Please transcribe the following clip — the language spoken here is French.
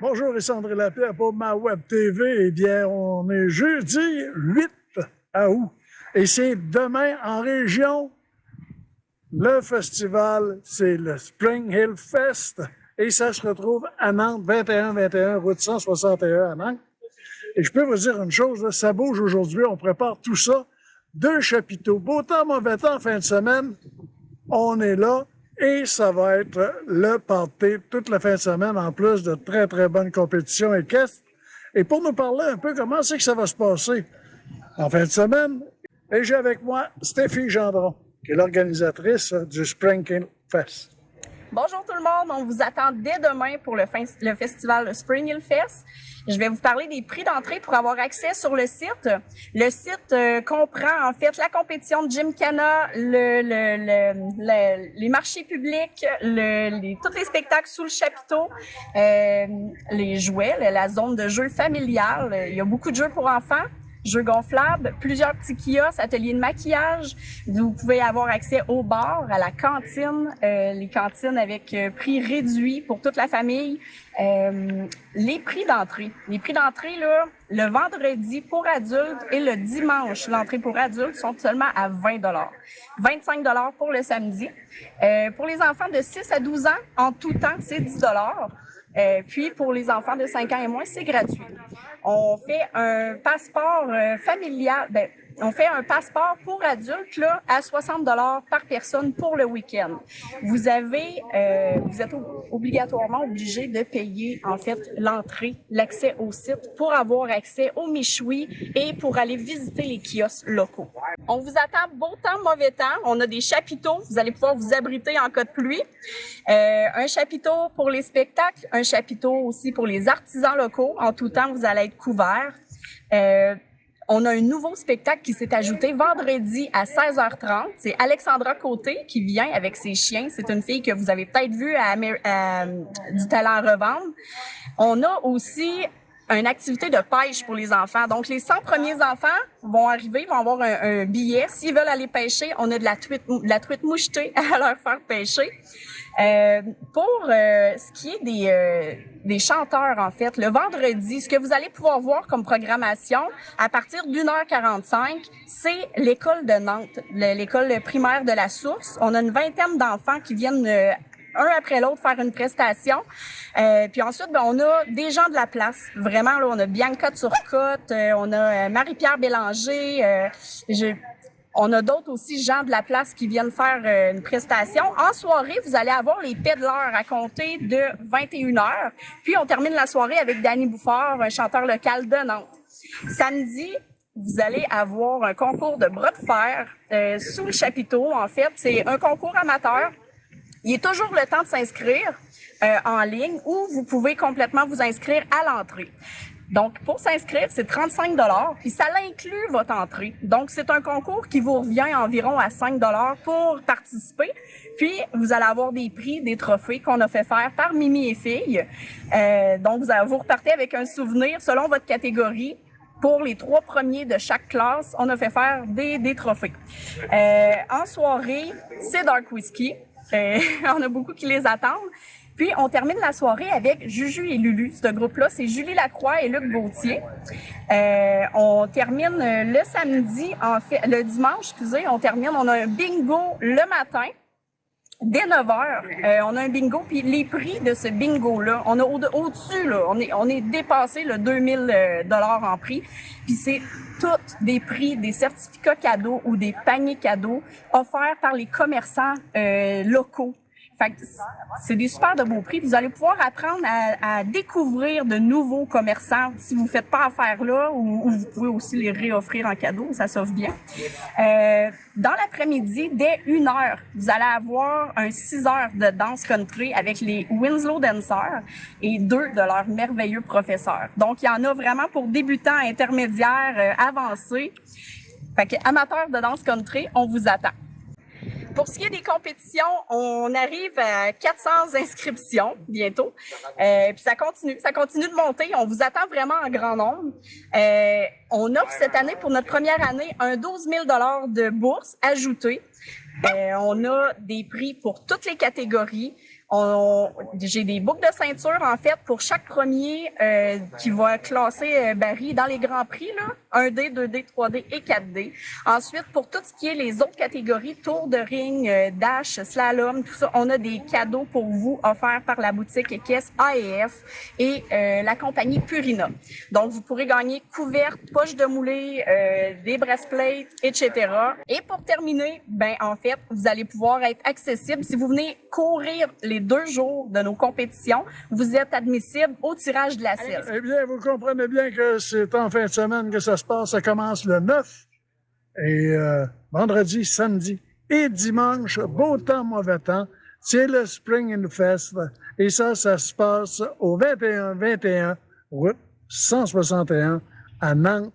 Bonjour, ici André Lapierre pour ma Web TV. Eh bien, on est jeudi 8 août et c'est demain en région. Le festival, c'est le Spring Hill Fest et ça se retrouve à Nantes, 21 route 161 à Nantes. Et je peux vous dire une chose, là, ça bouge aujourd'hui, on prépare tout ça. 2 chapiteaux. Beau temps, mauvais temps, fin de semaine, on est là. Et ça va être le party toute la fin de semaine, en plus de très, très bonnes compétitions équestres. Et pour nous parler un peu comment c'est que ça va se passer en fin de semaine, et j'ai avec moi Stéphie Gendron, qui est l'organisatrice du Spring Hill Fest. Bonjour tout le monde, on vous attend dès demain pour le festival Spring Hill Fest. Je vais vous parler des prix d'entrée pour avoir accès sur le site. Le site comprend en fait la compétition de Gymkhana, les marchés publics, tous les spectacles sous le chapiteau, les jouets, la zone de jeux familiale. Il y a beaucoup de jeux pour enfants. Jeux gonflables, plusieurs petits kiosques, ateliers de maquillage. Vous pouvez avoir accès au bar, à la cantine, les cantines avec prix réduit pour toute la famille. Les prix d'entrée. Les prix d'entrée, là, le vendredi pour adultes et le dimanche, l'entrée pour adultes sont seulement à 20 $. 25 $ pour le samedi. Pour les enfants de 6 à 12 ans, en tout temps, c'est 10 $. Puis pour les enfants de 5 ans et moins, c'est gratuit. On fait un passeport familial, on fait un passeport pour adultes là, à 60 $ par personne pour le week-end. Vous êtes obligatoirement obligé de payer en fait l'entrée, l'accès au site pour avoir accès au méchoui et pour aller visiter les kiosques locaux. On vous attend beau temps, mauvais temps. On a des chapiteaux. Vous allez pouvoir vous abriter en cas de pluie. Un chapiteau pour les spectacles, un chapiteau aussi pour les artisans locaux. En tout temps, vous allez être couverts. On a un nouveau spectacle qui s'est ajouté vendredi à 16h30. C'est Alexandra Côté qui vient avec ses chiens. C'est une fille que vous avez peut-être vue à du Talent à revendre. On a aussi une activité de pêche pour les enfants. Donc, les 100 premiers enfants vont arriver, vont avoir un billet. S'ils veulent aller pêcher, on a de la truite mouchetée à leur faire pêcher. Pour ce qui est des chanteurs, en fait, le vendredi, ce que vous allez pouvoir voir comme programmation, à partir d'1h45, c'est l'école de Nantes, l'école primaire de la Source. On a une vingtaine d'enfants qui viennent un après l'autre faire une prestation. Puis ensuite, on a des gens de la place. Vraiment, là, on a Bianca Turcotte, on a Marie-Pierre Bélanger, on a d'autres aussi gens de la place qui viennent faire une prestation. En soirée, vous allez avoir les pédaleurs à compter de 21h. Puis on termine la soirée avec Danny Bouffard, un chanteur local de Nantes. Samedi, vous allez avoir un concours de bras de fer sous le chapiteau. En fait, c'est un concours amateur. Il est toujours le temps de s'inscrire en ligne ou vous pouvez complètement vous inscrire à l'entrée. Donc, pour s'inscrire, c'est 35 $ puis ça inclut votre entrée. Donc, c'est un concours qui vous revient environ à 5 $ pour participer. Puis, vous allez avoir des prix, des trophées qu'on a fait faire par Mimi et Filles. Donc, vous repartez avec un souvenir selon votre catégorie. Pour les 3 premiers de chaque classe, on a fait faire des trophées. En soirée, c'est Dark Whiskey. On a beaucoup qui les attendent. Puis, on termine la soirée avec Juju et Lulu. Ce groupe-là, c'est Julie Lacroix et Luc Gauthier. On termine le samedi, le dimanche, on termine, on a un bingo le matin. Dès 9h, on a un bingo, puis les prix de ce bingo-là, on a au-dessus, là, on est dépassé le 2000 $ en prix, puis c'est tous des prix, des certificats cadeaux ou des paniers cadeaux offerts par les commerçants locaux. Fait que c'est des super de beaux prix. Vous allez pouvoir apprendre à découvrir de nouveaux commerçants si vous faites pas affaire là ou vous pouvez aussi les réoffrir en cadeau, ça s'offre bien. Dans l'après-midi, dès 1h, vous allez avoir un 6 heures de danse country avec les Winslow Dancers et 2 de leurs merveilleux professeurs. Donc, il y en a vraiment pour débutants, intermédiaires, avancés. Fait que amateurs de danse country, on vous attend. Pour ce qui est des compétitions, on arrive à 400 inscriptions bientôt. Puis ça continue de monter. On vous attend vraiment en grand nombre. On offre cette année, pour notre première année, un 12 000 $ de bourse ajoutée. On a des prix pour toutes les catégories. J'ai des boucles de ceinture, en fait, pour chaque premier qui va classer Barry dans les grands prix, là, 1D, 2D, 3D et 4D. Ensuite, pour tout ce qui est les autres catégories, tour de ring, dash, slalom, tout ça, on a des cadeaux pour vous offerts par la boutique Caisse AEF et la compagnie Purina. Donc, vous pourrez gagner couvertes, poches de moulée, des breastplates, etc. Et pour terminer, ben en fait, vous allez pouvoir être accessible. Si vous venez courir les 2 jours de nos compétitions, vous êtes admissible au tirage de la selle. Eh bien, vous comprenez bien que c'est en fin de semaine que ça se passe. Ça commence le 9 et vendredi, samedi et dimanche, beau temps, mauvais temps. C'est le Spring in Fest et ça se passe au 21 route 161 à Nantes.